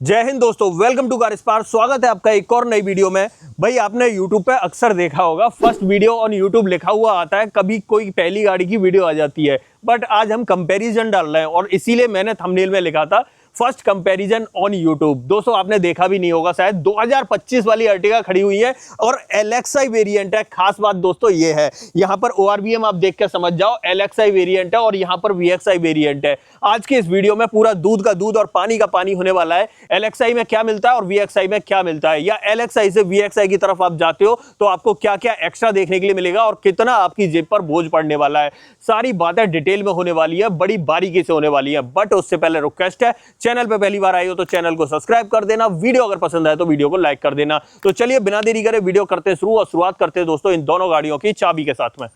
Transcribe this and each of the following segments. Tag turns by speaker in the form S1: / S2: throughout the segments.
S1: जय हिंद दोस्तों, welcome to car spark. स्वागत है आपका एक और नई वीडियो में। भाई आपने YouTube पे अक्सर देखा होगा फर्स्ट वीडियो ऑन YouTube लिखा हुआ आता है, कभी कोई पहली गाड़ी की वीडियो आ जाती है। बट आज हम कंपैरिजन डाल रहे हैं और इसीलिए मैंने थंबनेल में लिखा था फर्स्ट कंपैरिजन ऑन यूट्यूब। दोस्तों आपने देखा भी नहीं होगा शायद, 2025 वाली अर्टिगा खड़ी हुई है और LXi वेरिएंट है। खास बात दोस्तों ये है, यहाँ पर ORVM आप देख कर समझ जाओ, LXi वेरिएंट है और यहाँ पर VXi वेरिएंट है। आज के इस वीडियो में पूरा दूध का दूध और पानी का पानी होने वाला है। LXi में क्या मिलता है और VXi में क्या मिलता है, या LXi से VXi की तरफ आप जाते हो तो आपको क्या क्या एक्स्ट्रा देखने के लिए मिलेगा और कितना आपकी जेब पर बोझ पड़ने वाला है। सारी बातें डिटेल में होने वाली है, बड़ी बारीकी से होने वाली है। बट उससे पहले रिक्वेस्ट है, चैनल पे पहली बार आए हो तो चैनल को सब्सक्राइब कर देना, वीडियो अगर पसंद आए तो वीडियो को लाइक कर देना। तो चलिए बिना देरी करे वीडियो करते हैं शुरू, और शुरुआत करते हैं दोस्तों इन दोनों गाड़ियों की चाबी के साथ में।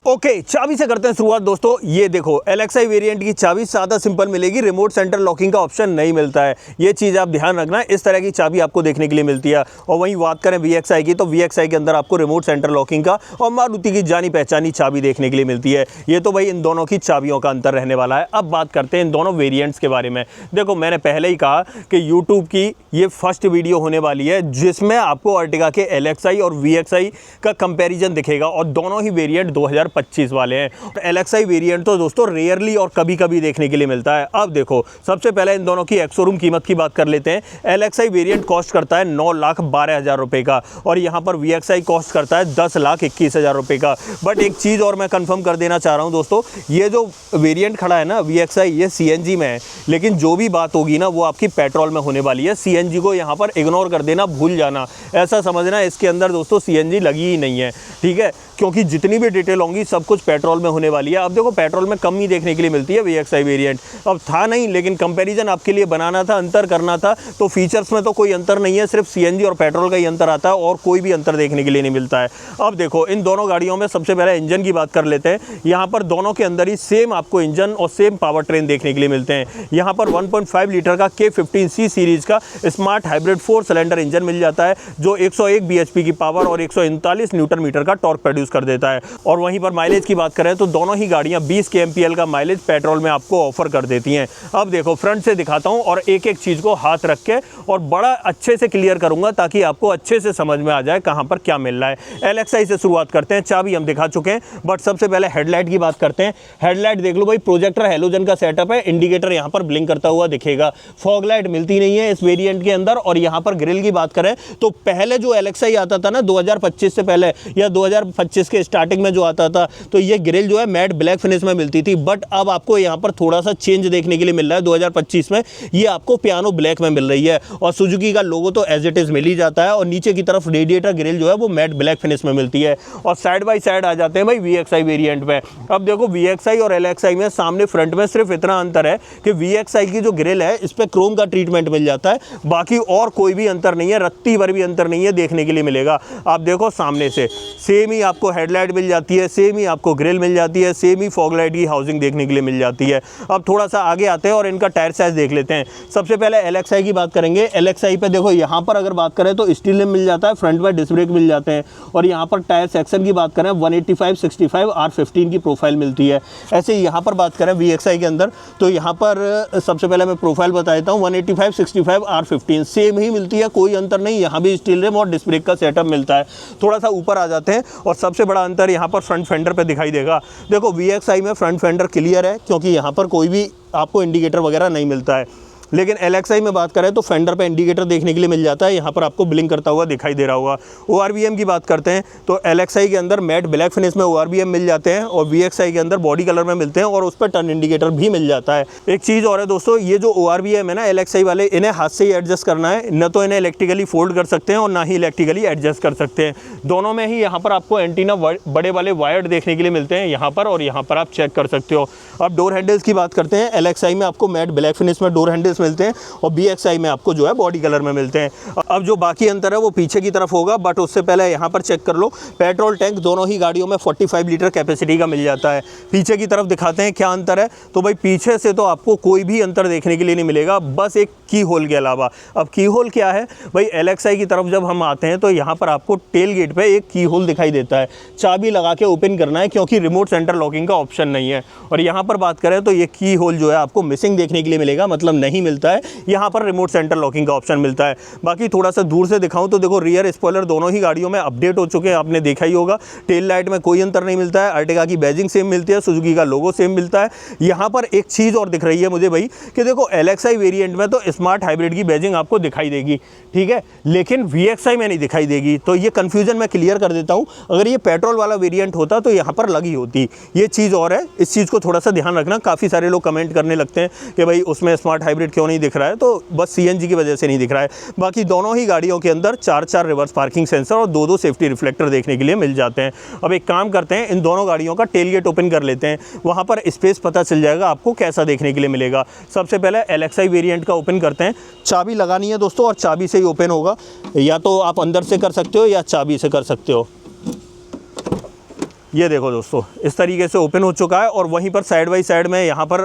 S1: ओके, चाबी से करते हैं शुरुआत दोस्तों। ये देखो LXi वेरिएंट की चाबी सादा सिंपल मिलेगी, रिमोट सेंटर लॉकिंग का ऑप्शन नहीं मिलता है। ये चीज़ आप ध्यान रखना, इस तरह की चाबी आपको देखने के लिए मिलती है। और वहीं बात करें VXi की, तो VXi के अंदर आपको रिमोट सेंटर लॉकिंग का और मारुति की जानी पहचानी चाबी देखने के लिए मिलती है। ये तो भाई इन दोनों की चाबियों का अंतर रहने वाला है। अब बात करते हैं इन दोनों वेरियंट्स के बारे में। देखो मैंने पहले ही कहा कि यूट्यूब की ये फर्स्ट वीडियो होने वाली है जिसमें आपको अर्टिगा के LXi और VXi का कंपेरिजन दिखेगा, और दोनों ही वेरिएंट 2025 वाले हैं। LXi वेरिएंट तो दोस्तों रेयरली और कभी कभी देखने के लिए मिलता है। अब देखो सबसे पहले इन दोनों की एक्स-शोरूम कीमत की बात कर लेते हैं। LXi वेरिएंट कॉस्ट करता है 9,12,000 रुपए का, और यहाँ पर VXi कॉस्ट करता है 10,21,000 रुपए का। बट एक चीज़ और मैं कंफर्म कर देना चाह रहा हूँ दोस्तों, ये जो वेरिएंट खड़ा है ना VXi, ये CNG में है, लेकिन जो भी बात होगी ना वो आपकी पेट्रोल में होने वाली है। CNG को यहाँ पर इग्नोर कर देना, भूल जाना, ऐसा समझना इसके अंदर दोस्तों CNG लगी ही नहीं है, ठीक है, क्योंकि जितनी भी डिटेल होंगी सब कुछ पेट्रोल में होने वाली है। अब देखो पेट्रोल में कम ही देखने के लिए मिलती है VXi वेरिएंट। अब था नहीं, लेकिन कंपैरिजन आपके लिए बनाना था, अंतर करना था, तो फीचर्स में तो कोई अंतर नहीं है, सिर्फ CNG और पेट्रोल का ही अंतर आता है और कोई भी अंतर देखने के लिए नहीं मिलता है। अब देखो इन दोनों गाड़ियों में सबसे पहले इंजन की बात कर लेते हैं। यहाँ पर दोनों के अंदर ही सेम आपको इंजन और सेम पावर ट्रेन देखने के लिए मिलते हैं। यहाँ पर 1.5 लीटर का K15C सीरीज का स्मार्ट हाइब्रिड 4 सिलेंडर इंजन मिल जाता है, जो 101 bhp की पावर और 139 न्यूटन मीटर का टॉर्क प्रोड्यूस कर देता है। और वहीं पर माइलेज की बात करें तो दोनों ही गाड़ियां 20 kmpl का माइलेज पेट्रोल में आपको ऑफर कर देती हैं। अब देखो फ्रंट से दिखाता हूं और एक एक चीज को हाथ रख के और बड़ा अच्छे से क्लियर करूंगा ताकि आपको अच्छे से समझ में आ जाए कहां पर क्या मिल रहा है। LXi से शुरुआत करते हैं, चाबी हम दिखा चुके हैं, बट सबसे पहले हेडलाइट की बात करते हैं। हेडलाइट देख लो भाई, प्रोजेक्टर हेलोजन का सेटअप है, इंडिकेटर यहाँ पर ब्लिंक करता हुआ दिखेगा। फॉग लाइट मिलती नहीं है इस वेरिएंट के अंदर। और यहाँ पर ग्रिल की बात करें तो पहले जो LXi आता था ना 2025 से पहले, या 2025 के स्टार्टिंग में जो आता था, तो ये ग्रिल जो है मैट ब्लैक फिनिश में मिलती थी। बट अब आपको यहाँ पर थोड़ा सा चेंज देखने के लिए मिल रहा है 2025 में, ये आपको पियानो ब्लैक में मिल रही है। और सुजुकी का लोगो तो एज इट इज मिल ही जाता है, और नीचे की तरफ रेडिएटर ग्रिल जो है वो मैट ब्लैक फिनिश में मिलती है। और साइड बाई साइड आ जाते हैं भाई VXi वेरिएंट में। अब देखो VXi और LXi में सामने फ्रंट में सिर्फ इतना अंतर है कि VXi की जो ग्रिल है इस पर क्रोम का ट्रीटमेंट मिल जाता है, बाकी और कोई भी अंतर नहीं है, रत्ती भर भी अंतर नहीं है देखने के लिए मिलेगा। आप देखो सामने से सेम ही आपको हेडलाइट मिल जाती है, सेम ही आपको ग्रिल मिल जाती है, सेम ही फॉग लाइट की हाउसिंग देखने के लिए मिल जाती है। अब थोड़ा सा आगे आते हैं और इनका टायर साइज देख लेते हैं। सबसे पहले LXi की बात करेंगे। LXi पे देखो यहाँ पर अगर बात करें तो स्टील रिम मिल जाता है, फ्रंट में डिस्क ब्रेक मिल जाते हैं। और यहाँ पर टायर सेक्शन की बात करें 185/65 R15 की प्रोफाइल मिलती है। ऐसे ही यहाँ पर बात करें VXi के अंदर, तो यहाँ पर सबसे पहले मैं प्रोफाइल बता देता हूँ, 185/65 R15 सेम ही मिलती है, कोई अंतर नहीं। यहाँ भी स्टील रिम और डिस्क ब्रेक का सेटअप मिलता है। थोड़ा सा ऊपर आ जाते हैं और सबसे बड़ा अंतर यहाँ पर फ्रंट फेंडर पे दिखाई देगा। देखो VXi में फ्रंट फेंडर क्लियर है, क्योंकि यहाँ पर कोई भी आपको इंडिकेटर वगैरह नहीं मिलता है। लेकिन LXi में बात करें तो फेंडर पे इंडिकेटर देखने के लिए मिल जाता है, यहाँ पर आपको ब्लिंक करता हुआ दिखाई दे रहा होगा। ORVM की बात करते हैं तो LXi के अंदर मैट ब्लैक फिनिश में ORVM मिल जाते हैं, और VXi के अंदर बॉडी कलर में मिलते हैं, और उस पर टर्न इंडिकेटर भी मिल जाता है। एक चीज़ और है दोस्तों, ये जो ORVM है ना LXi वाले, इन्हें हाथ से ही एडजस्ट करना है, न तो इन्हें इलेक्ट्रिकली फोल्ड कर सकते हैं और ना ही इलेक्ट्रिकली एडजस्ट कर सकते हैं। दोनों में ही यहाँ पर आपको एंटीना बड़े वाले वायर्ड देखने के लिए मिलते हैं, यहाँ पर और यहाँ पर आप चेक कर सकते हो। अब डोर हैंडल्स की बात करते हैं। LXi में आपको मैट ब्लैक फिनिश में डोर हैंडल्स मिलते हैं, और VXi में आपको जो है बॉडी कलर में मिलते हैं। अब जो बाकी अंतर है वो पीछे की तरफ होगा, बट उससे पहले यहाँ पर चेक कर लो, पेट्रोल टैंक दोनों ही गाड़ियों में 45 लीटर कैपेसिटी का मिल जाता है। पीछे की तरफ दिखाते हैं क्या अंतर है, तो भाई पीछे से तो आपको कोई भी अंतर देखने के लिए नहीं मिलेगा, बस एक की होल के अलावा। अब की होल क्या है भाई, LXi की तरफ जब हम आते हैं तो यहाँ पर आपको टेल गेट पे एक की होल दिखाई देता है, चाबी लगा के ओपन करना है, क्योंकि रिमोट सेंटर लॉकिंग का ऑप्शन नहीं है। और यहाँ पर बात करें तो ये की होल जो है आपको मिसिंग देखने के लिए मिलेगा, मतलब नहीं मिलता है, यहाँ पर रिमोट सेंटर लॉकिंग का ऑप्शन मिलता है। बाकी थोड़ा सा दूर से दिखाऊं तो देखो रियर स्पॉइलर दोनों ही गाड़ियों में अपडेट हो चुके हैं, आपने देखा ही होगा। टेल लाइट में कोई अंतर नहीं मिलता है, अर्टिगा की बैजिंग सेम मिलती है, सुजुकी का लोगो सेम मिलता है। यहाँ पर एक चीज़ और दिख रही है मुझे भाई कि देखो LXi वेरिएंट में तो स्मार्ट हाइब्रिड की बैजिंग आपको दिखाई देगी, ठीक है, लेकिन VXi में नहीं दिखाई देगी। तो ये कन्फ्यूजन मैं क्लियर कर देता हूँ, अगर ये पेट्रोल वाला वेरिएंट होता तो यहाँ पर लगी होती, ये चीज़ और है, इस चीज़ को थोड़ा सा ध्यान रखना। काफ़ी सारे लोग कमेंट करने लगते हैं कि भाई उसमें स्मार्ट हाइब्रिड क्यों नहीं दिख रहा है, तो बस CNG की वजह से नहीं दिख रहा है। बाकी दोनों ही गाड़ियों के अंदर 4 रिवर्स पार्किंग सेंसर और 2 सेफ्टी रिफ्लेक्टर देखने के लिए मिल जाते हैं। अब एक काम करते हैं, इन दोनों गाड़ियों का टेल गेट ओपन कर लेते हैं, वहाँ पर स्पेस पता चल जाएगा आपको कैसा देखने के लिए मिलेगा। सबसे पहले LXi वेरिएंट का ओपन करते हैं। चाबी लगानी है दोस्तों और चाबी से ही ओपन होगा, या तो आप अंदर से कर सकते हो या चाबी से कर सकते हो। ये देखो दोस्तों इस तरीके से ओपन हो चुका है और वहीं पर साइड बाई साइड में यहाँ पर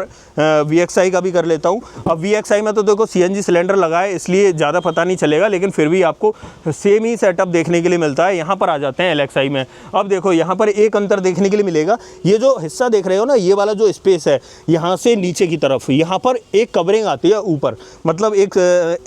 S1: VXi का भी कर लेता हूँ। अब VXi में तो देखो CNG सिलेंडर लगा है इसलिए ज़्यादा पता नहीं चलेगा, लेकिन फिर भी आपको सेम ही सेटअप देखने के लिए मिलता है। यहाँ पर आ जाते हैं LXi में। अब देखो यहाँ पर एक अंतर देखने के लिए मिलेगा, ये जो हिस्सा देख रहे हो ना, ये वाला जो स्पेस है यहाँ से नीचे की तरफ, यहाँ पर एक कवरिंग आती है ऊपर, मतलब एक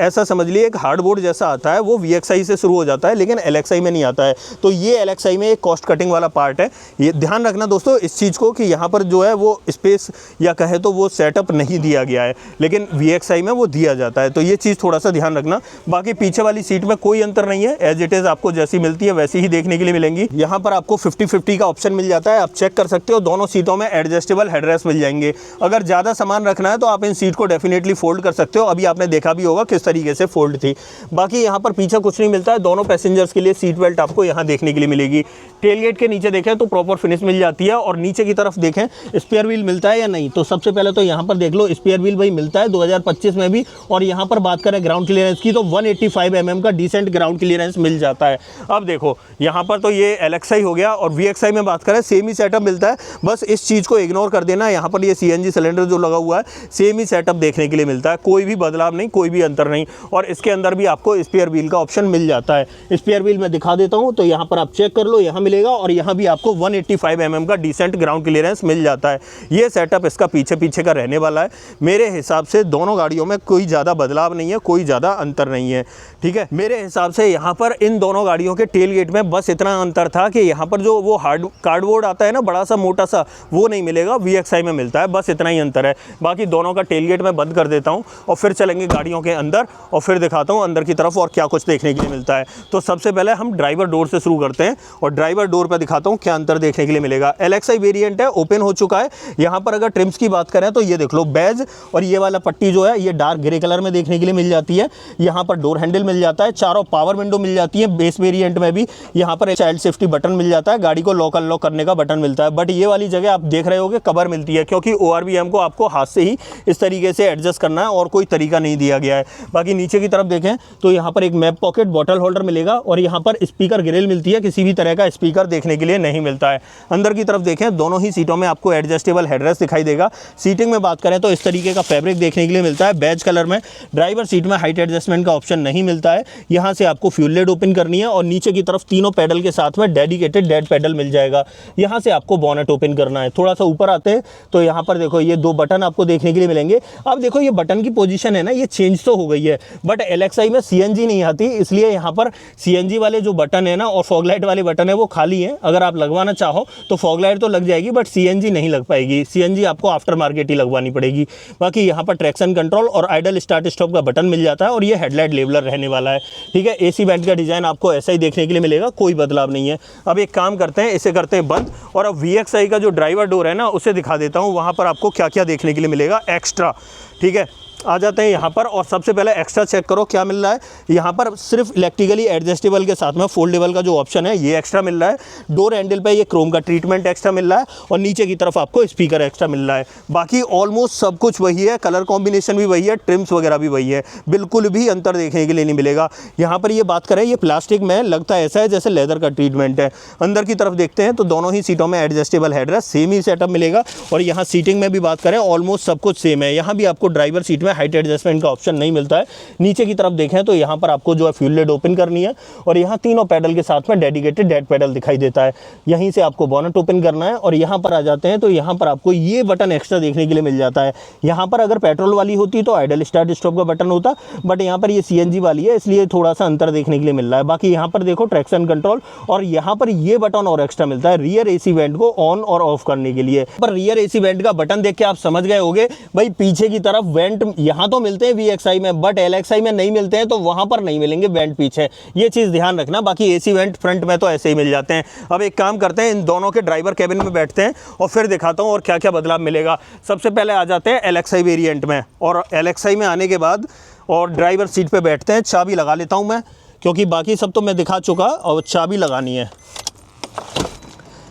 S1: ऐसा समझ लीजिए एक हार्डबोर्ड जैसा आता है, वो VXi से शुरू हो जाता है लेकिन LXi में नहीं आता है। तो ये LXi में एक कॉस्ट कटिंग वाला पार्ट है। ये ध्यान रखना दोस्तों इस चीज़ को कि यहाँ पर जो है वो स्पेस या कहे तो वो सेटअप नहीं दिया गया है, लेकिन VXi में वो दिया जाता है, तो ये चीज़ थोड़ा सा ध्यान रखना। बाकी पीछे वाली सीट में कोई अंतर नहीं है, एज इट इज़ आपको जैसी मिलती है वैसी ही देखने के लिए मिलेंगी। यहाँ पर आपको 50-50 का ऑप्शन मिल जाता है, आप चेक कर सकते हो। दोनों सीटों में एडजस्टेबल हेडरेस्ट मिल जाएंगे। अगर ज़्यादा सामान रखना है तो आप इन सीट को डेफिनेटली फोल्ड कर सकते हो, अभी आपने देखा भी होगा किस तरीके से फोल्ड थी। बाकी यहाँ पर पीछे कुछ नहीं मिलता है, दोनों पैसेंजर्स के लिए सीट बेल्ट आपको यहाँ देखने के लिए मिलेगी। टेलगेट के नीचे देखें तो प्रॉपर फिनिश मिल जाती है और नीचे की तरफ देखें स्पेयर व्हील मिलता है या नहीं, तो सबसे पहले तो यहाँ पर देख लो स्पेयर व्हील भाई मिलता है 2025 में भी। और यहाँ पर बात करें ग्राउंड क्लियरेंस की तो 185 mm का डिसेंट ग्राउंड क्लियरेंस मिल जाता है। अब देखो यहाँ पर तो ये LXi हो गया और VXi में बात करें सेम ही सेटअप मिलता है, बस इस चीज़ को इग्नोर कर देना। यहाँ पर ये CNG सिलेंडर जो लगा हुआ है सेम ही सेटअप देखने के लिए मिलता है, कोई भी बदलाव नहीं, कोई भी अंतर नहीं। और इसके अंदर भी आपको स्पेयर व्हील का ऑप्शन मिल जाता है। स्पेयर व्हील मैं दिखा देता हूँ, तो यहाँ पर आप चेक कर लो, यहाँ मिलेगा और यहाँ भी आपको 185 mm का डिसेंट ग्राउंड क्लियरेंस मिल जाता है। ये सेटअप इसका पीछे का रहने वाला है। मेरे हिसाब से दोनों गाड़ियों में कोई ज़्यादा बदलाव नहीं है, कोई ज़्यादा अंतर नहीं है, ठीक है। मेरे हिसाब से यहाँ पर इन दोनों गाड़ियों के टेल गेट में बस इतना अंतर था कि यहाँ पर जो वो हार्ड कार्डबोर्ड आता है ना बड़ा सा मोटा सा, वो नहीं मिलेगा, VXi में मिलता है, बस इतना ही अंतर है। बाकी दोनों का टेल गेट मैं बंद कर देता हूँ और फिर चलेंगे गाड़ियों के अंदर और फिर दिखाता हूँ अंदर की तरफ और क्या कुछ देखने के लिए मिलता है। तो सबसे पहले हम ड्राइवर डोर से शुरू करते हैं और ड्राइवर डोर पर दिखाता हूँ क्या अंतर देखने के लिए मिलेगा। LXi वेरिएंट है, ओपन हो चुका है। यहाँ पर अगर ट्रिम्स की बात करें तो ये देख लो बैज और ये वाला पट्टी जो है ये डार्क ग्रे कलर में देखने के लिए मिल जाती है। यहाँ पर डोर हैंडल मिल जाता है, चारों पावर विंडो मिल जाती है। बेस वेरिएंट में भी यहाँ पर चाइल्ड सेफ्टी बटन मिल जाता है, गाड़ी को लॉक अनलॉक करने का बटन मिलता है। बट ये वाली जगह आप देख रहे होगे कवर मिलती है, क्योंकि ORVM को आपको हाथ से ही इस तरीके से एडजस्ट करना है और कोई तरीका नहीं दिया गया है। बाकी नीचे की तरफ देखें तो यहाँ पर एक मैप पॉकेट बॉटल होल्डर मिलेगा और यहाँ पर स्पीकर ग्रिल मिलती है, किसी भी तरह का स्पीकर देखने के लिए नहीं मिलता है। अंदर की तरफ देखें दोनों ही सीटों में आपको एडजस्टेबल हेडरेस्ट दिखाई देगा। सीटिंग में बात करें तो इस तरीके का फैब्रिक देखने के लिए मिलता है बैज कलर में। ड्राइवर सीट में हाइट एडजस्टमेंट का ऑप्शन नहीं मिलता है, यहाँ से आपको फ्यूल लेड ओपन करनी है और नीचे की तरफ तीनों पैडल के साथ में डेडिकेटेड डेड पैडल मिल जाएगा। यहाँ से आपको बोनेट ओपन करना है। थोड़ा सा ऊपर आते हैं तो यहाँ पर देखो ये 2 बटन आपको देखने के लिए मिलेंगे। अब देखो ये बटन की पोजीशन है ना ये चेंज तो हो गई है, बट LXi में CNG नहीं आती, इसलिए यहाँ पर CNG वाले जो बटन है ना और फॉग लाइट वाले बटन है वो खाली है। अगर आप लगवाना चाहो तो फॉग लाइट तो लग जाएगी बट CNG नहीं लग पाएगी, CNG आपको आफ्टर मार्केट ही लगवानी पड़ेगी। बाकी यहाँ पर ट्रैक्शन कंट्रोल और आइडल स्टार्ट स्टॉप का बटन मिल जाता है और ये हेडलाइट लेवलर रहने वाला है, ठीक है। AC वेंट का डिज़ाइन आपको ऐसा ही देखने के लिए मिलेगा, कोई बदलाव नहीं है। अब एक काम करते हैं, इसे करते हैं बंद और अब VXi का जो ड्राइवर डोर है ना उसे दिखा देता हूँ, वहाँ पर आपको क्या क्या देखने के लिए मिलेगा एक्स्ट्रा, ठीक है। आ जाते हैं यहाँ पर और सबसे पहले एक्स्ट्रा चेक करो क्या मिल रहा है। यहाँ पर सिर्फ इलेक्ट्रिकली एडजस्टेबल के साथ में फोल्डेबल का जो ऑप्शन है ये एक्स्ट्रा मिल रहा है। डोर हैंडल पे ये क्रोम का ट्रीटमेंट एक्स्ट्रा मिल रहा है और नीचे की तरफ आपको स्पीकर एक्स्ट्रा मिल रहा है। बाकी ऑलमोस्ट सब कुछ वही है, कलर कॉम्बिनेशन भी वही है, ट्रिम्स वगैरह भी वही है, बिल्कुल भी अंतर देखने के लिए नहीं मिलेगा। यहाँ पर ये बात करें ये प्लास्टिक में लगता ऐसा है जैसे लेदर का ट्रीटमेंट है। अंदर की तरफ देखते हैं तो दोनों ही सीटों में एडजस्टेबल हेडरेस्ट सेम ही सेटअप मिलेगा और यहाँ सीटिंग में भी बात करें ऑलमोस्ट सब कुछ सेम है। यहाँ भी आपको ड्राइवर सीट में हाइट एडजस्टमेंट का ऑप्शन नहीं मिलता है। नीचे की तरफ देखें तो यहाँ पर आपको जो है फ्यूल लिड ओपन करनी है और यहाँ तीनों पैडल के साथ में डेडिकेटेड डेड पैडल दिखाई देता है। यहीं से आपको बोनट ओपन करना है और यहाँ पर आ जाते हैं तो यहाँ पर आपको ये बटन एक्स्ट्रा देखने के लिए मिल जाता है। यहाँ पर अगर पेट्रोल वाली होती तो आइडल स्टार्ट स्टॉप का बटन होता, बट यहाँ पर ये सीएनजी वाली है इसलिए थोड़ा सा अंतर देखने के लिए मिल रहा है। बाकी यहाँ पर देखो ट्रैक्शन कंट्रोल और यहाँ पर ये बटन और एक्स्ट्रा मिलता है रियर एसी वेंट को ऑन और ऑफ करने के लिए। पर रियर एसी वेंट का बटन देख के आप समझ गए होंगे भाई पीछे की तरफ वेंट यहाँ तो मिलते हैं VXI में, बट LXI में नहीं मिलते हैं, तो वहां पर नहीं मिलेंगे वेंट पीछे, ये चीज ध्यान रखना। बाकी एसी वेंट फ्रंट में तो ऐसे ही मिल जाते हैं। अब एक काम करते हैं, इन दोनों के ड्राइवर कैबिन में बैठते हैं और फिर दिखाता हूँ और क्या क्या बदलाव मिलेगा। सबसे पहले आ जाते हैं LXI वेरिएंट में, और LXI में आने के बाद और ड्राइवर सीट पे बैठते हैं। चाबी लगा लेता हूँ मैं, क्योंकि बाकी सब तो मैं दिखा चुका और चाबी लगानी है।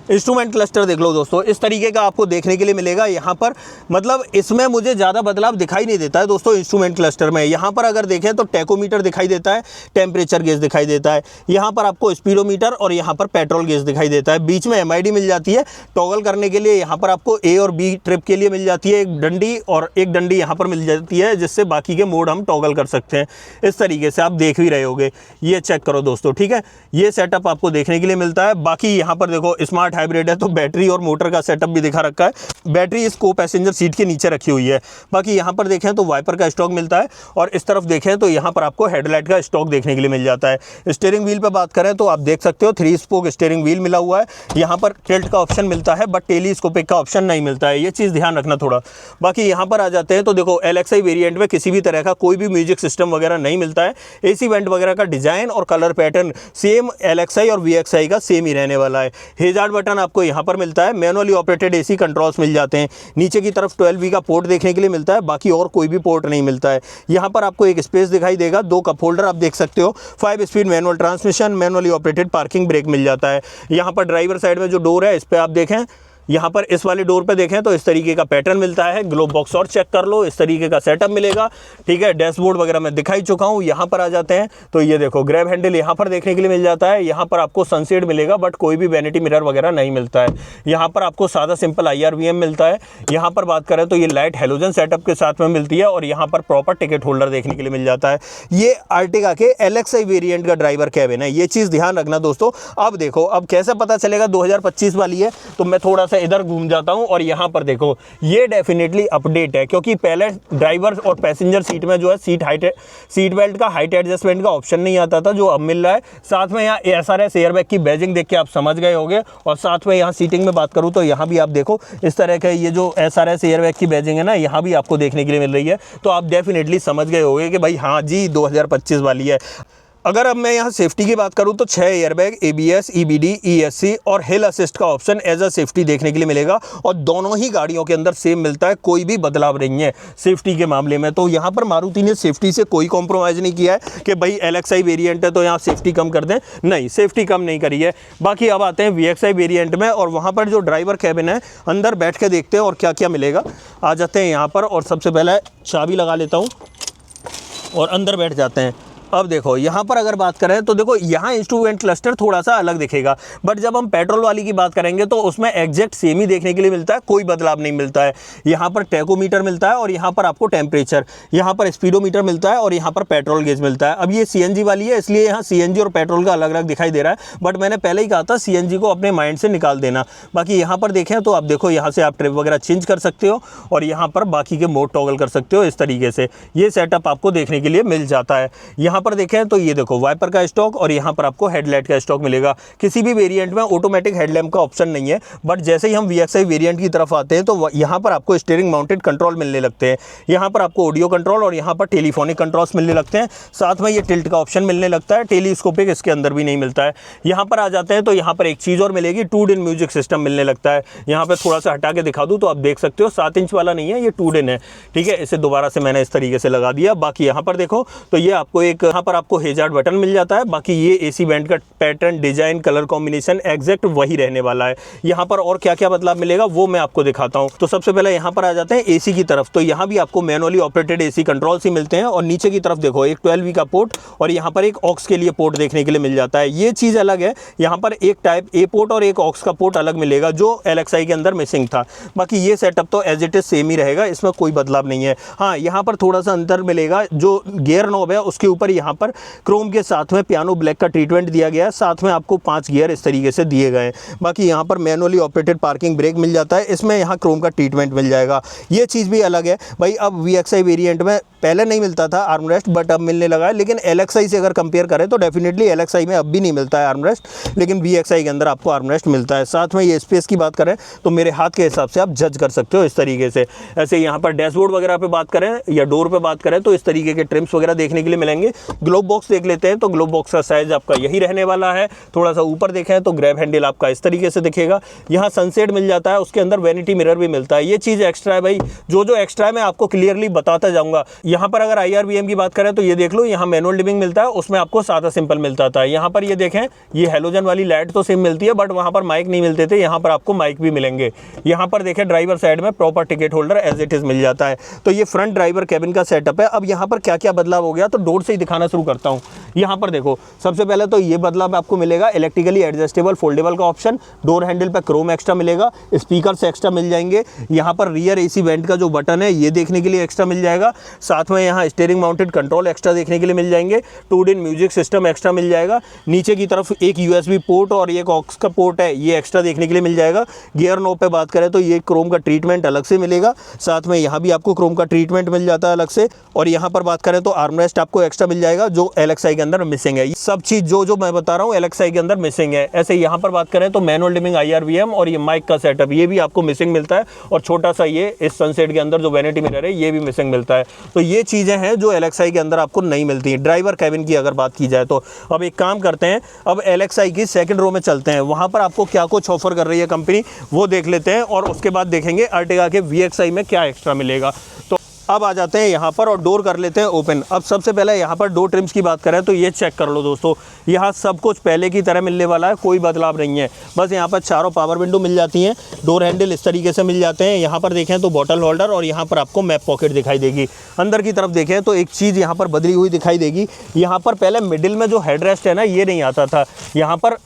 S1: इंस्ट्रूमेंट क्लस्टर देख लो दोस्तों, इस तरीके का आपको देखने के लिए मिलेगा यहाँ पर। मतलब इसमें मुझे ज़्यादा बदलाव दिखाई नहीं देता है दोस्तों इंस्ट्रूमेंट क्लस्टर में। यहाँ पर अगर देखें तो टैकोमीटर दिखाई देता है, टेम्परेचर गेज दिखाई देता है, यहाँ पर आपको स्पीडोमीटर और यहाँ पर पेट्रोल गेज दिखाई देता है। बीच में MID मिल जाती है टॉगल करने के लिए। यहाँ पर आपको A और B ट्रिप के लिए मिल जाती है एक डंडी, और एक डंडी यहाँ पर मिल जाती है जिससे बाकी के मोड हम टॉगल कर सकते हैं। इस तरीके से आप देख भी रहे होगे, ये चेक करो दोस्तों, ठीक है। ये सेटअप आपको देखने के लिए मिलता है। बाकी यहाँ पर देखो स्मार्ट हाइब्रिड है तो बैटरी और मोटर का सेटअप भी दिखा रखा है। बैटरी इस को पैसेंजर सीट के नीचे रखी हुई है। बाकी यहाँ पर देखें तो वाइपर का स्टॉक मिलता है, और इस तरफ देखें तो यहाँ पर आपको हेडलाइट का स्टॉक देखने के लिए मिल जाता है। स्टीयरिंग व्हील पर बात करें तो आप देख सकते हो 3 स्पोक स्टीयरिंग व्हील मिला हुआ है। यहाँ पर टिल्ट का ऑप्शन मिलता है, बट टेलीस्कोपिक का ऑप्शन नहीं मिलता है, ये चीज़ ध्यान रखना थोड़ा। बाकी यहाँ पर आ जाते हैं तो देखो LXI वेरिएंट में किसी भी तरह का कोई भी म्यूजिक सिस्टम वगैरह नहीं मिलता है। AC वेंट वगैरह का डिजाइन और कलर पैटर्न सेम LXI और VXI का सेम ही रहने वाला है। हेजार्ड बटन आपको यहाँ पर मिलता है। मैनुअली ऑपरेटेड AC कंट्रोल्स मिल जाते हैं। नीचे की तरफ 12V का पोर्ट देखने के लिए मिलता है, बाकी और कोई भी पोर्ट नहीं मिलता है। यहाँ पर आपको एक स्पेस दिखाई देगा, 2 कप होल्डर आप देख सकते हो। 5 speed manual transmission, manually operated parking brake मिल जाता है। यहाँ पर ड्राइवर साइड में जो डोर है इस पर आप देखें, यहाँ पर इस वाले डोर पे देखें तो इस तरीके का पैटर्न मिलता है। ग्लोब बॉक्स और चेक कर लो, इस तरीके का सेटअप मिलेगा, ठीक है। डैशबोर्ड वगैरह मैं दिखाई चुका हूँ। यहाँ पर आ जाते हैं तो ये देखो ग्रैब हैंडल यहाँ पर देखने के लिए मिल जाता है। यहाँ पर आपको सनसेड मिलेगा, बट कोई भी वैनिटी मिरर वगैरह नहीं मिलता है। यहाँ पर आपको सादा सिंपल IRVM मिलता है। यहाँ पर बात करें तो ये लाइट हेलोजन सेटअप के साथ में मिलती है, और यहाँ पर प्रॉपर टिकट होल्डर देखने के लिए मिल जाता है। ये आर्टिगा के LXI वेरिएंट का ड्राइवर कैबिन है, ये चीज़ ध्यान रखना दोस्तों। अब देखो अब कैसे पता चलेगा 2025 वाली है, तो मैं थोड़ा सा इधर घूम जाता हूं और यहां पर देखो ये डेफिनेटली अपडेट है, क्योंकि पहले ड्राइवर और पैसेंजर सीट में जो है सीट बेल्ट का हाइट एडजस्टमेंट का ऑप्शन नहीं आता था, जो अब मिल रहा है। साथ में यहाँ SRS एयरबैग की बैजिंग देख के आप समझ गए होंगे, और साथ में यहाँ सीटिंग में बात करूँ तो यहाँ भी आप देखो इस तरह का ये जो SRS एयरबैग की बैजिंग है ना, यहाँ भी आपको देखने के लिए मिल रही है। तो आप डेफिनेटली समझ गए होंगे कि भाई हाँ जी 2025 वाली है। अगर अब मैं यहाँ सेफ्टी की बात करूँ तो 6 एयरबैग, ABS, EBD, ESC और हिल असिस्ट का ऑप्शन एज अ सेफ्टी देखने के लिए मिलेगा, और दोनों ही गाड़ियों के अंदर सेम मिलता है, कोई भी बदलाव नहीं है सेफ्टी के मामले में। तो यहाँ पर मारुति ने सेफ्टी से कोई कॉम्प्रोमाइज़ नहीं किया है कि भाई LXI वेरिएंट है तो यहाँ सेफ्टी कम कर दें, नहीं, सेफ्टी कम नहीं करी है। बाकी अब आते हैं VXI वेरिएंट में, और वहाँ पर जो ड्राइवर कैबिन है अंदर बैठ के देखते हैं और क्या क्या मिलेगा। आ जाते हैं यहाँ पर, और सबसे पहले चाबी लगा लेता हूँ और अंदर बैठ जाते हैं। अब देखो यहाँ पर अगर बात करें तो देखो यहाँ इंस्ट्रूमेंट क्लस्टर थोड़ा सा अलग दिखेगा, बट जब हम पेट्रोल वाली की बात करेंगे तो उसमें एग्जैक्ट सेम ही देखने के लिए मिलता है, कोई बदलाव नहीं मिलता है। यहाँ पर टैकोमीटर मिलता है, और यहाँ पर आपको टेम्परेचर, यहाँ पर स्पीडोमीटर मिलता है, और यहाँ पर पेट्रोल गेज मिलता है। अब ये CNG वाली है इसलिए यहाँ CNG और पेट्रोल का अलग अलग दिखाई दे रहा है, बट मैंने पहले ही कहा था CNG को अपने माइंड से निकाल देना। बाकी यहाँ पर देखें तो आप देखो यहाँ से आप ट्रिप वगैरह चेंज कर सकते हो, और यहाँ पर बाकी के मोड टॉगल कर सकते हो। इस तरीके से ये सेटअप आपको देखने के लिए मिल जाता है। यहाँ पर देखें तो ये देखो वाइपर का स्टॉक, और यहाँ पर आपको हेडलाइट का स्टॉक मिलेगा। किसी भी वेरिएंट में ऑटोमेटिक हेडलैम्प का ऑप्शन नहीं है, बट जैसे ही हम VXI वेरिएंट की तरफ आते हैं तो यहाँ पर आपको स्टीयरिंग माउंटेड कंट्रोल मिलने लगते हैं। यहाँ पर आपको ऑडियो कंट्रोल और यहाँ पर टेलीफोनिक कंट्रोल्स मिलने लगते हैं। साथ में ये टिल्ट का ऑप्शन मिलने लगता है, टेलीस्कोपिक इसके अंदर भी नहीं मिलता है। यहाँ पर आ जाते हैं तो यहाँ पर एक चीज़ और मिलेगी, 2DIN म्यूजिक सिस्टम मिलने लगता है। यहाँ पर थोड़ा सा हटा के दिखा दूँ तो आप देख सकते हो 7 इंच वाला नहीं है, ये 2DIN है, ठीक है। इसे दोबारा से मैंने इस तरीके से लगा दिया। बाकी यहाँ पर देखो तो ये आपको एक यहाँ पर आपको हेजार्ड बटन मिल जाता है। बाकी ये एसी वेंट का pattern, design, colour combination exact वही रहने वाला है। यहाँ पर और क्या क्या बदलाव मिलेगा वो मैं आपको दिखाता हूँ। तो सबसे पहले यहाँ पर आ जाते हैं एसी की तरफ। तो यहाँ भी आपको मैनुअली ऑपरेटेड एसी कंट्रोल्स ही मिलते हैं और नीचे की तरफ देखो एक 12V का पोर्ट और यहाँ पर एक ऑक्स के लिए पोर्ट देखने के लिए मिल जाता है। ये चीज़ अलग है, यहाँ पर एक टाइप ए पोर्ट और एक ऑक्स का पोर्ट अलग मिलेगा जो LXi के अंदर मिसिंग था। बाकी ये सेटअप तो एज इट इज सेम ही रहेगा, इसमें कोई बदलाव नहीं है। हाँ, यहाँ पर थोड़ा सा अंतर मिलेगा, जो गियर नॉब है उसके ऊपर यहाँ पर क्रोम के साथ में पियानो ब्लैक का ट्रीटमेंट दिया गया है, साथ में आपको 5 गियर इस तरीके से दिए गए हैं। बाकी यहाँ पर मैनुअली ऑपरेटेड पार्किंग ब्रेक मिल जाता है, इसमें यहाँ क्रोम का ट्रीटमेंट मिल जाएगा। ये चीज़ भी अलग है भाई। अब VXi वेरिएंट में पहले नहीं मिलता था आर्मरेस्ट, बट अब मिलने लगा है। लेकिन LXi से अगर कंपेयर करें तो डेफिनेटली LXi में अब भी नहीं मिलता है आर्मरेस्ट, लेकिन VXi के अंदर आपको आर्मरेस्ट मिलता है। साथ में ये स्पेस की बात करें तो मेरे हाथ के हिसाब से आप जज कर सकते हो इस तरीके से। ऐसे यहाँ पर डैशबोर्ड वगैरह पे बात करें या डोर पे बात करें तो इस तरीके के ट्रिम्स वगैरह देखने के लिए मिलेंगे। ग्लोब बॉक्स देख लेते हैं तो ग्लोब बॉक्स का साइज आपका यही रहने वाला है। थोड़ा सा ऊपर देखें तो ग्रैब हैंडल आपका इस तरीके से दिखेगा। यहाँ सनसेट मिल जाता है, उसके अंदर वैनिटी मिरर भी मिलता है। ये चीज़ एक्स्ट्रा है भाई, जो एक्स्ट्रा है मैं आपको क्लियरली बताता जाऊँगा। यहाँ पर अगर IRBM की बात करें तो ये देख लो, यहाँ मैनुअल डिमिंग मिलता है, उसमें आपको सादा सिंपल मिलता था। यहाँ पर ये देखें, ये हेलोजन वाली लाइट तो सेम मिलती है, बट वहाँ पर माइक नहीं मिलते थे, यहाँ पर आपको माइक भी मिलेंगे। यहाँ पर देखें ड्राइवर साइड में proper ticket holder as it is मिल जाता है। तो ये फ्रंट ड्राइवर कैबिन का सेटअप है। अब यहाँ पर क्या क्या बदलाव हो गया तो डोर से ही दिखाना शुरू करता हूँ। यहाँ पर देखो, सबसे पहले तो ये बदलाव आपको मिलेगा, इलेक्ट्रिकली एडजस्टेबल फोल्डेबल का ऑप्शन, डोर हैंडल पर क्रोम एक्स्ट्रा मिलेगा, स्पीकर से एक्स्ट्रा मिल जाएंगे। यहाँ पर रियर AC वेंट का जो बटन है ये देखने के लिए एक्स्ट्रा मिल जाएगा। साथ में यहाँ स्टीयरिंग माउंटेड कंट्रोल एक्स्ट्रा देखने के लिए मिल जाएंगे। 2-in म्यूजिक सिस्टम एक्स्ट्रा मिल जाएगा। नीचे की तरफ एक USB पोर्ट और एक ऑक्स का पोर्ट है, ये एक्स्ट्रा देखने के लिए मिल जाएगा। गियर नॉब पे बात करें तो ये क्रोम का ट्रीटमेंट अलग से मिलेगा, साथ में यहाँ भी आपको क्रोम का ट्रीटमेंट मिल जाता है अलग से। और यहाँ पर बात करें तो आर्मरेस्ट आपको एक्स्ट्रा मिल जाएगा जो LXi के अंदर मिसिंग है। सब चीज़ जो मैं बता रहा हूँ LXi के अंदर मिसिंग है। ऐसे यहाँ पर बात करें तो मैनुअल डिमिंग IRBM और ये माइक का सेटअप ये भी आपको मिसिंग मिलता है। और छोटा सा ये इस सनसेट के अंदर जो वैनिटी मिरर है ये भी मिसिंग मिलता है। तो ये चीज़ें हैं जो LXi के अंदर आपको नहीं मिलती है। ड्राइवर कैबिन की अगर बात की जाए तो अब एक काम करते हैं, अब LXi की सेकंड रो में चलते हैं। वहाँ पर आपको क्या कुछ ऑफर कर रही है कंपनी वो देख लेते हैं और उसके बाद देखेंगे अर्टिगा के VXi में क्या एक्स्ट्रा मिलेगा। तो अब आ जाते हैं यहाँ पर और डोर कर लेते हैं ओपन। अब सबसे पहले यहाँ पर डोर ट्रिम्स की बात करें तो ये चेक कर लो दोस्तों, यहाँ सब कुछ पहले की तरह मिलने वाला है, कोई बदलाव नहीं है। बस यहाँ पर चारों पावर विंडो मिल जाती हैं, डोर हैंडल इस तरीके से मिल जाते हैं। यहाँ पर देखें तो बॉटल होल्डर और यहाँ पर आपको मैप पॉकेट दिखाई देगी। अंदर की तरफ देखें तो एक चीज़ यहाँ पर बदली हुई दिखाई देगी। यहाँ पर पहले मिडिल में जो हेडरेस्ट है ना ये नहीं आता था, यहाँ पर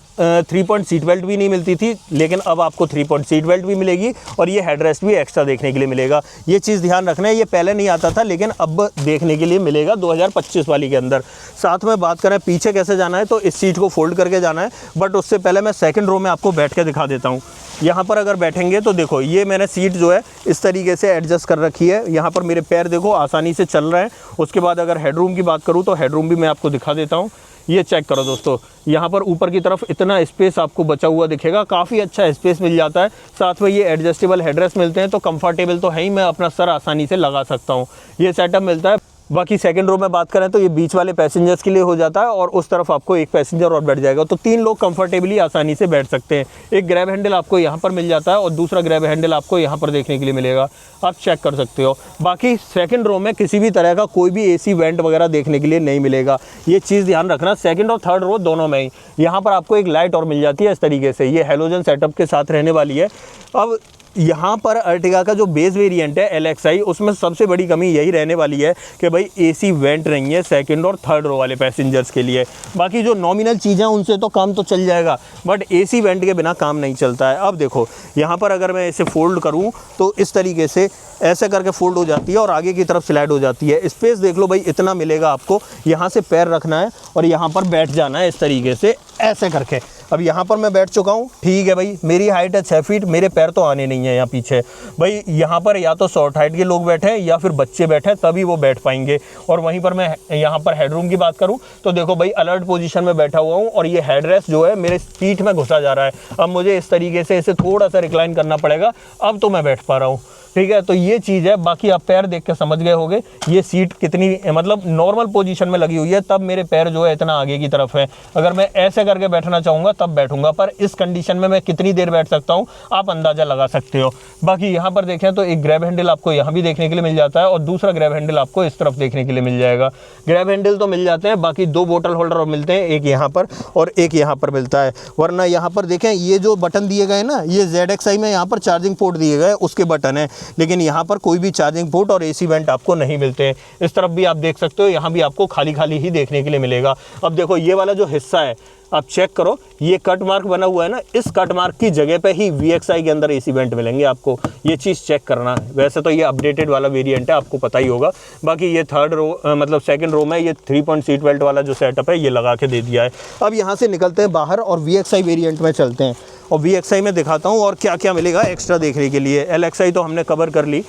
S1: 3 पॉइंट सीट बेल्ट भी नहीं मिलती थी, लेकिन अब आपको 3 पॉइंट सीट बेल्ट भी मिलेगी और ये हेडरेस्ट भी एक्स्ट्रा देखने के लिए मिलेगा। ये चीज़ ध्यान रखना है, ये पहले नहीं आता था लेकिन अब देखने के लिए मिलेगा 2025 वाली के अंदर। साथ में बात करें पीछे कैसे जाना है तो इस सीट को फोल्ड करके जाना है, बट उससे पहले मैं सेकंड रो में आपको बैठ के दिखा देता हूँ। यहाँ पर अगर बैठेंगे तो देखो ये मैंने सीट जो है इस तरीके से एडजस्ट कर रखी है। यहाँ पर मेरे पैर देखो आसानी से चल रहे हैं। उसके बाद अगर हेडरूम की बात करूँ तो हेडरूम भी मैं आपको दिखा देता हूँ। ये चेक करो दोस्तों, यहाँ पर ऊपर की तरफ इतना स्पेस आपको बचा हुआ दिखेगा, काफ़ी अच्छा स्पेस मिल जाता है। साथ में ये एडजस्टेबल हेडरेस्ट मिलते हैं तो कंफर्टेबल तो है ही, मैं अपना सर आसानी से लगा सकता हूँ, ये सेटअप मिलता है। बाकी सेकंड रो में बात करें तो ये बीच वाले पैसेंजर्स के लिए हो जाता है और उस तरफ आपको एक पैसेंजर और बैठ जाएगा, तो 3 लोग कंफर्टेबली आसानी से बैठ सकते हैं। एक ग्रैब हैंडल आपको यहाँ पर मिल जाता है और दूसरा ग्रैब हैंडल आपको यहाँ पर देखने के लिए मिलेगा, आप चेक कर सकते हो। बाकी सेकंड रो में किसी भी तरह का कोई भी AC वेंट वगैरह देखने के लिए नहीं मिलेगा, ये चीज़ ध्यान रखना। सेकंड और थर्ड रो दोनों में ही यहाँ पर आपको एक लाइट और मिल जाती है इस तरीके से, ये हेलोजन सेटअप के साथ रहने वाली है। अब यहाँ पर अर्टिगा का जो बेस वेरिएंट है LXi, उसमें सबसे बड़ी कमी यही रहने वाली है कि भाई AC वेंट नहीं है सेकंड और थर्ड रो वाले पैसेंजर्स के लिए। बाकी जो नॉमिनल चीज़ें उनसे तो काम तो चल जाएगा, बट AC वेंट के बिना काम नहीं चलता है। अब देखो यहाँ पर अगर मैं इसे फोल्ड करूँ तो इस तरीके से ऐसे करके फोल्ड हो जाती है और आगे की तरफ स्लाइड हो जाती है। स्पेस देख लो भाई इतना मिलेगा आपको, यहाँ से पैर रखना है और यहाँ पर बैठ जाना है इस तरीके से ऐसे करके। अब यहाँ पर मैं बैठ चुका हूँ, ठीक है भाई, मेरी हाइट है 6 फीट, मेरे पैर तो आने नहीं है यहाँ पीछे। भाई यहाँ पर या तो शॉर्ट हाइट के लोग बैठे हैं या फिर बच्चे बैठे तभी वो बैठ पाएंगे। और वहीं पर मैं यहाँ पर हेडरूम की बात करूँ तो देखो भाई अलर्ट पोजीशन में बैठा हुआ हूँ और ये हेडरेस्ट जो है मेरे पीठ में घुसा जा रहा है। अब मुझे इस तरीके से इसे थोड़ा सा रिक्लाइन करना पड़ेगा, अब तो मैं बैठ पा रहा हूँ। ठीक है, तो ये चीज़ है। बाकी आप पैर देख के समझ गए होंगे ये सीट कितनी मतलब नॉर्मल पोजीशन में लगी हुई है, तब मेरे पैर जो है इतना आगे की तरफ है। अगर मैं ऐसे करके बैठना चाहूँगा तब बैठूंगा, पर इस कंडीशन में मैं कितनी देर बैठ सकता हूँ आप अंदाज़ा लगा सकते हो। बाकी यहाँ पर देखें तो एक ग्रैब हैंडल आपको यहाँ भी देखने के लिए मिल जाता है और दूसरा ग्रैब हैंडल आपको इस तरफ देखने के लिए मिल जाएगा। ग्रैब हैंडल तो मिल जाते हैं, बाकी 2 बोतल होल्डर मिलते हैं, एक यहाँ पर और एक यहाँ पर मिलता है। वरना यहाँ पर देखें ये जो बटन दिए गए ना, ये ZXi में यहाँ पर चार्जिंग पोर्ट दिए गए उसके बटन है, लेकिन यहाँ पर कोई भी चार्जिंग पोर्ट और AC वेंट आपको नहीं मिलते हैं। इस तरफ भी आप देख सकते हो, यहाँ भी आपको खाली खाली ही देखने के लिए मिलेगा। अब देखो ये वाला जो हिस्सा है आप चेक करो, ये कट मार्क बना हुआ है ना, इस कट मार्क की जगह पे ही VXi के अंदर AC वेंट मिलेंगे आपको, ये चीज़ चेक करना है। वैसे तो ये अपडेटेड वाला वेरिएंट है, आपको पता ही होगा। बाकी ये थर्ड रो मतलब सेकंड रो में ये 3 पॉइंट सीट बेल्ट वाला जो सेटअप है ये लगा के दे दिया है। अब यहाँ से निकलते हैं बाहर और VXi वेरिएंट में चलते हैं और VXi में दिखाता हूँ और क्या क्या मिलेगा एक्स्ट्रा देखने के लिए। LXi तो हमने कवर कर ली,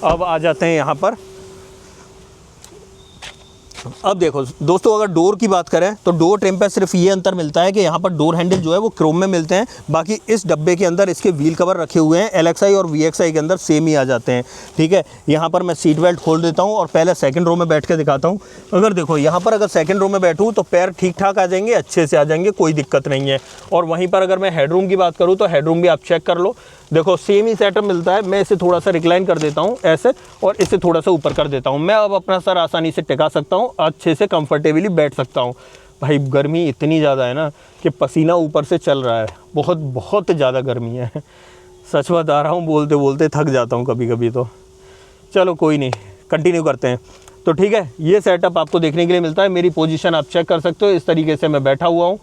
S1: अब आ जाते हैं यहाँ पर। अब देखो दोस्तों, अगर डोर की बात करें तो डोर ट्रिम पे सिर्फ ये अंतर मिलता है कि यहाँ पर डोर हैंडल जो है वो क्रोम में मिलते हैं, बाकी इस डब्बे के अंदर इसके व्हील कवर रखे हुए हैं LXi और VXi के अंदर सेम ही आ जाते हैं। ठीक है, यहाँ पर मैं सीट बेल्ट खोल देता हूँ और पहले सेकंड रो में बैठ के दिखाता हूँ। अगर देखो यहाँ पर अगर सेकंड रो में बैठूँ तो पैर ठीक ठाक आ जाएंगे, अच्छे से आ जाएंगे, कोई दिक्कत नहीं है। और वहीं पर अगर मैं हेडरूम की बात करूँ तो हेडरूम भी आप चेक कर लो, देखो सेम ही सेटअप मिलता है। मैं इसे थोड़ा सा रिक्लाइन कर देता हूँ ऐसे और इसे थोड़ा सा ऊपर कर देता हूँ, मैं अब अपना सर आसानी से टिका सकता हूँ, अच्छे से कंफर्टेबली बैठ सकता हूँ। भाई गर्मी इतनी ज़्यादा है ना कि पसीना ऊपर से चल रहा है, बहुत बहुत ज़्यादा गर्मी है। सच बता रहा हूँ, बोलते बोलते थक जाता हूँ कभी कभी तो। चलो कोई नहीं, कंटिन्यू करते हैं। तो ठीक है, ये सेटअप आपको देखने के लिए मिलता है। मेरी पोजीशन आप चेक कर सकते हो, इस तरीके से मैं बैठा हुआ हूँ,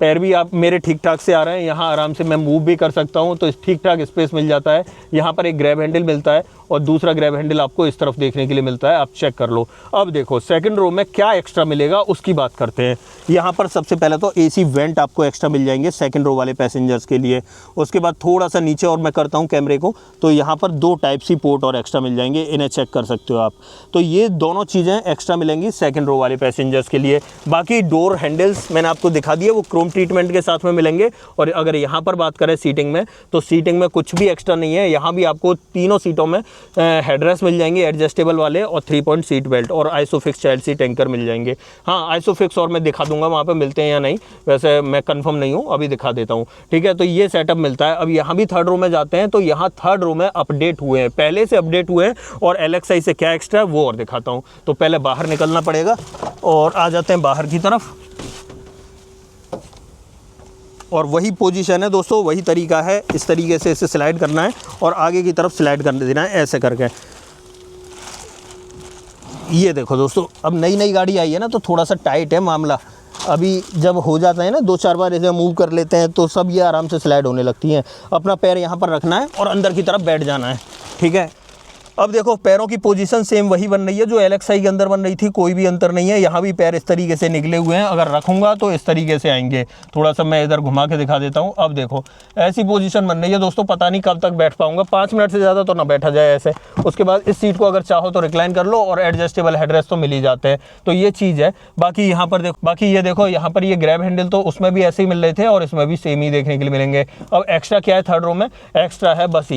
S1: पैर भी आप मेरे ठीक ठाक से आ रहे हैं, यहाँ आराम से मैं मूव भी कर सकता हूँ, तो ठीक ठाक स्पेस मिल जाता है। यहाँ पर एक ग्रैब हैंडल मिलता है और दूसरा ग्रैब हैंडल आपको इस तरफ देखने के लिए मिलता है, आप चेक कर लो। अब देखो सेकंड रो में क्या एक्स्ट्रा मिलेगा उसकी बात करते हैं। यहाँ पर सबसे पहले तो AC वेंट आपको एक्स्ट्रा मिल जाएंगे सेकंड रो वाले पैसेंजर्स के लिए। उसके बाद थोड़ा सा नीचे और मैं करता हूँ कैमरे को, तो यहाँ पर 2 Type-C पोर्ट और एक्स्ट्रा मिल जाएंगे, इन्हें चेक कर सकते हो आप। तो ये दोनों चीज़ें एक्स्ट्रा मिलेंगी सेकंड रो वाले पैसेंजर्स के लिए। बाकी डोर हैंडल्स मैंने आपको दिखा दिए, वो क्रोम ट्रीटमेंट के साथ में मिलेंगे। और अगर यहाँ पर बात करें सीटिंग में, तो सीटिंग में कुछ भी एक्स्ट्रा नहीं है। यहाँ भी आपको तीनों सीटों में हेडरेस्ट मिल जाएंगे एडजस्टेबल वाले और 3 पॉइंट सीट बेल्ट और आइसोफिक्स चाइल्ड सीट एंकर मिल जाएंगे। हाँ, आइसोफिक्स और मैं दिखा दूंगा वहाँ पे मिलते हैं या नहीं, वैसे मैं कंफर्म नहीं हूँ, अभी दिखा देता हूँ। ठीक है, तो ये सेटअप मिलता है। अब यहाँ भी थर्ड रो में जाते हैं, तो यहाँ थर्ड रो में अपडेट हुए हैं, पहले से अपडेट हुए हैं और LXi से क्या एक्स्ट्रा है वो और दिखाता हूँ। तो पहले बाहर निकलना पड़ेगा और आ जाते हैं बाहर की तरफ। और वही पोजीशन है दोस्तों, वही तरीका है, इस तरीके से इसे स्लाइड करना है और आगे की तरफ स्लाइड करने देना है ऐसे करके। ये देखो दोस्तों, अब नई नई गाड़ी आई है ना, तो थोड़ा सा टाइट है मामला। अभी जब हो जाता है ना 2-4 बार ऐसे मूव कर लेते हैं तो सब ये आराम से स्लाइड होने लगती हैं। अपना पैर यहाँ पर रखना है और अंदर की तरफ बैठ जाना है। ठीक है, अब देखो पैरों की पोजीशन सेम वही बन रही है जो LXi के अंदर बन रही थी, कोई भी अंतर नहीं है। यहाँ भी पैर इस तरीके से निकले हुए हैं, अगर रखूँगा तो इस तरीके से आएंगे। थोड़ा सा मैं इधर घुमा के दिखा देता हूँ। अब देखो ऐसी पोजीशन बन रही है दोस्तों, पता नहीं कब तक बैठ पाऊँगा, 5 मिनट से ज़्यादा तो ना बैठा जाए ऐसे। उसके बाद इस सीट को अगर चाहो तो रिक्लाइन कर लो और एडजस्टेबल हेडरेस्ट तो मिल ही जाते हैं, तो ये चीज़ है। बाकी यहाँ पर देखो, बाकी ये देखो यहाँ पर ये ग्रैब हैंडल तो उसमें भी ऐसे ही मिल रहे थे और इसमें भी सेम ही देखने के लिए मिलेंगे। अब एक्स्ट्रा क्या है थर्ड रो में? एक्स्ट्रा है बस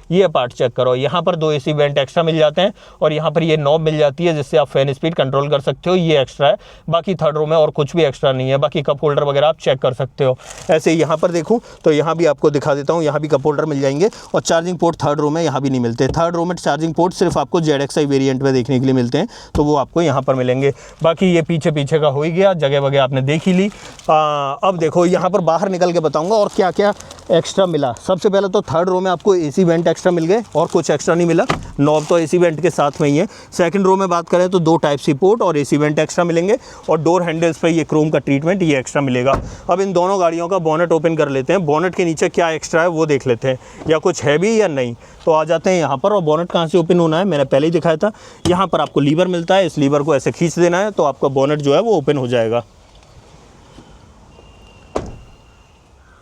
S1: ये पार्ट चेक करो, यहाँ पर 2 AC वेंट एक्स्ट्रा मिल जाते हैं और यहाँ पर ये नॉब मिल जाती है जिससे आप फैन स्पीड कंट्रोल कर सकते हो, ये एक्स्ट्रा है। बाकी थर्ड रो में और कुछ भी एक्स्ट्रा नहीं है। बाकी कप होल्डर वगैरह आप चेक कर सकते हो। ऐसे यहाँ पर देखूँ तो यहाँ भी आपको दिखा देता हूँ, यहाँ भी कप होल्डर मिल जाएंगे और चार्जिंग पोर्ट थर्ड रो में यहाँ भी नहीं मिलते। थर्ड रो में चार्जिंग पोर्ट सिर्फ आपको ZXi वेरियंट में देखने के लिए मिलते हैं, तो वो आपको यहाँ पर मिलेंगे। बाकी ये पीछे का हो ही गया, जगह वगैरह आपने देख ही ली। अब देखो यहाँ पर बाहर निकल के बताऊँगा और क्या क्या एक्स्ट्रा मिला। सबसे पहले तो थर्ड रो में आपको AC वेंट एक्स्ट्रा मिल गए और कुछ एक्स्ट्रा नहीं मिला, नॉब तो AC वेंट के साथ में ही है। सेकंड रो में बात करें तो 2 Type-C पोर्ट और AC वेंट एक्स्ट्रा मिलेंगे और डोर हैंडल्स पे ये क्रोम का ट्रीटमेंट ये एक्स्ट्रा मिलेगा। अब इन दोनों गाड़ियों का बोनेट ओपन कर लेते हैं, बोनेट के नीचे क्या एक्स्ट्रा है वो देख लेते हैं, या कुछ है भी या नहीं। तो आ जाते हैं यहाँ पर। और बोनेट कहाँ से ओपन होना है मैंने पहले ही दिखाया था। यहाँ पर आपको लीवर मिलता है, इस लीवर को ऐसे खींच देना है तो आपका बोनेट जो है वो ओपन हो जाएगा।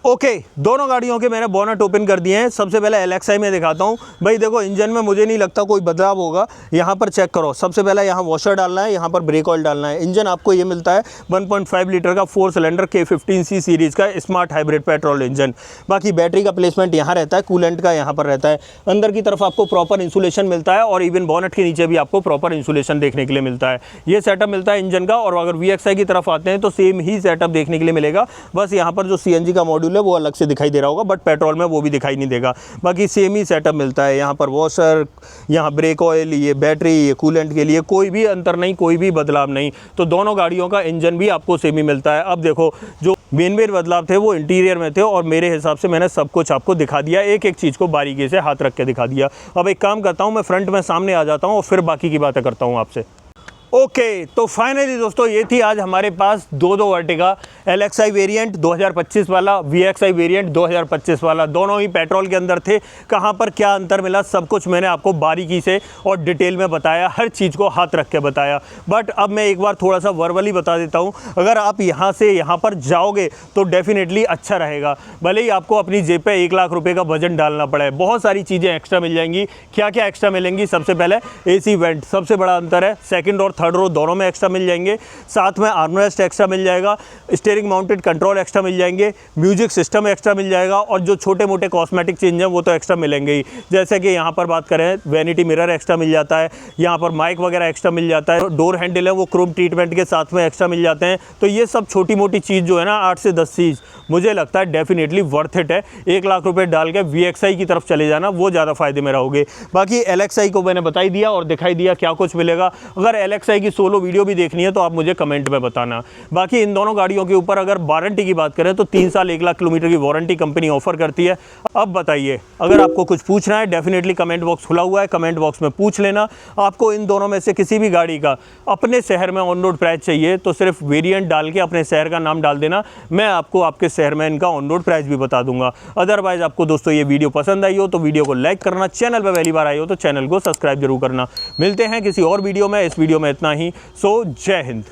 S1: ओके, दोनों गाड़ियों के मैंने बोनट ओपन कर दिए हैं। सबसे पहले LXi में दिखाता हूँ। भाई देखो, इंजन में मुझे नहीं लगता कोई बदलाव होगा। यहाँ पर चेक करो, सबसे पहले यहाँ वॉशर डालना है, यहाँ पर ब्रेक ऑयल डालना है। इंजन आपको ये मिलता है 1.5 लीटर का 4 सिलेंडर K15C सीरीज़ का स्मार्ट हाइब्रिड पेट्रोल इंजन। बाकी बैटरी का प्लेसमेंट यहाँ रहता है, कूलेंट का यहाँ पर रहता है। अंदर की तरफ आपको प्रॉपर इंसुलेशन मिलता है और इवन बोनट के नीचे भी आपको प्रॉपर इंसुलेशन देखने के लिए मिलता है। ये सेटअप मिलता है इंजन का। और अगर VXi की तरफ आते हैं तो सेम ही सेटअप देखने के लिए मिलेगा। बस यहाँ पर जो CNG का मॉड्यूल है वो अलग से दिखाई दे रहा होगा, बट पेट्रोल में वो भी दिखाई नहीं देगा। बाकी सेम ही सेटअप मिलता है। यहाँ पर वॉशर, यहाँ ब्रेक ऑयल, ये बैटरी, ये कूलेंट के लिए कोई भी अंतर नहीं, कोई भी बदलाव नहीं। तो दोनों गाड़ियों का इंजन भी आपको सेम ही मिलता है। अब देखो, जो मेन बदलाव थे वो इंटीरियर में थे और मेरे हिसाब से मैंने सब कुछ आपको दिखा दिया, एक एक चीज़ को बारीकी से हाथ रख के दिखा दिया। अब एक काम करता हूँ, मैं फ्रंट में सामने आ जाता हूँ और फिर बाकी की बातें करता हूँ आपसे। ओके, तो फाइनली दोस्तों ये थी आज हमारे पास दो अर्टिगा, LXi वेरिएंट 2025 वाला, VXi वेरिएंट 2025 वाला। दोनों ही पेट्रोल के अंदर थे। कहाँ पर क्या अंतर मिला सब कुछ मैंने आपको बारीकी से और डिटेल में बताया, हर चीज़ को हाथ रख के बताया। बट अब मैं एक बार थोड़ा सा वर्बली बता देता हूँ। अगर आप यहाँ से यहाँ पर जाओगे तो डेफिनेटली अच्छा रहेगा। भले ही आपको अपनी जेब पे 1 लाख रुपये का बजट डालना पड़े, बहुत सारी चीज़ें एक्स्ट्रा मिल जाएंगी। क्या क्या एक्स्ट्रा मिलेंगी? सबसे पहले AC वेंट, सबसे बड़ा अंतर है। सेकेंड और थर्ड रो दोनों में एक्स्ट्रा मिल जाएंगे। साथ में आर्मरेस्ट एक्स्ट्रा मिल जाएगा, स्टीयरिंग माउंटेड कंट्रोल एक्स्ट्रा मिल जाएंगे, म्यूजिक सिस्टम एक्स्ट्रा मिल जाएगा और जो छोटे मोटे कॉस्मेटिक चेंज हैं वो तो एक्स्ट्रा मिलेंगे ही। जैसे कि यहाँ पर बात करें, वैनिटी मिरर एक्स्ट्रा मिल जाता है, यहाँ पर माइक वगैरह एक्स्ट्रा मिल जाता है, डोर हैंडल है वो क्रोम ट्रीटमेंट के साथ में एक्स्ट्रा मिल जाते हैं। तो ये सब छोटी मोटी चीज़ जो है ना, 8 से 10 चीज़, मुझे लगता है डेफिनेटली वर्थ इट है। 1 लाख रुपये डाल के VXi की तरफ चले जाना, वो ज़्यादा फायदे में रहोगे। बाकी LXi को मैंने बता ही दिया और दिखाई दिया क्या कुछ मिलेगा। अगर LXi की सोलो वीडियो भी देखनी है तो आप मुझे कमेंट में बताना। बाकी इन दोनों गाड़ियों के ऊपर अगर वारंटी की बात करें तो 3 साल 1 लाख किलोमीटर की वारंटी कंपनी ऑफर करती है। अब बताइए, अगर आपको कुछ पूछना है डेफिनेटली कमेंट बॉक्स खुला हुआ है, कमेंट बॉक्स में पूछ लेना। आपको इन दोनों में से किसी भी गाड़ी का अपने शहर में ऑन रोड प्राइस चाहिए तो सिर्फ वेरिएंट डाल के अपने शहर का नाम डाल देना, मैं आपको आपके शहर में इनका ऑन रोड प्राइस भी बता दूंगा। अदरवाइज आपको दोस्तों ये वीडियो पसंद आई हो तो वीडियो को लाइक करना, चैनल पर पहली बार आई हो तो चैनल को सब्सक्राइब जरूर करना। मिलते हैं किसी और वीडियो में। इस वीडियो में इतना ही। सो जय हिंद।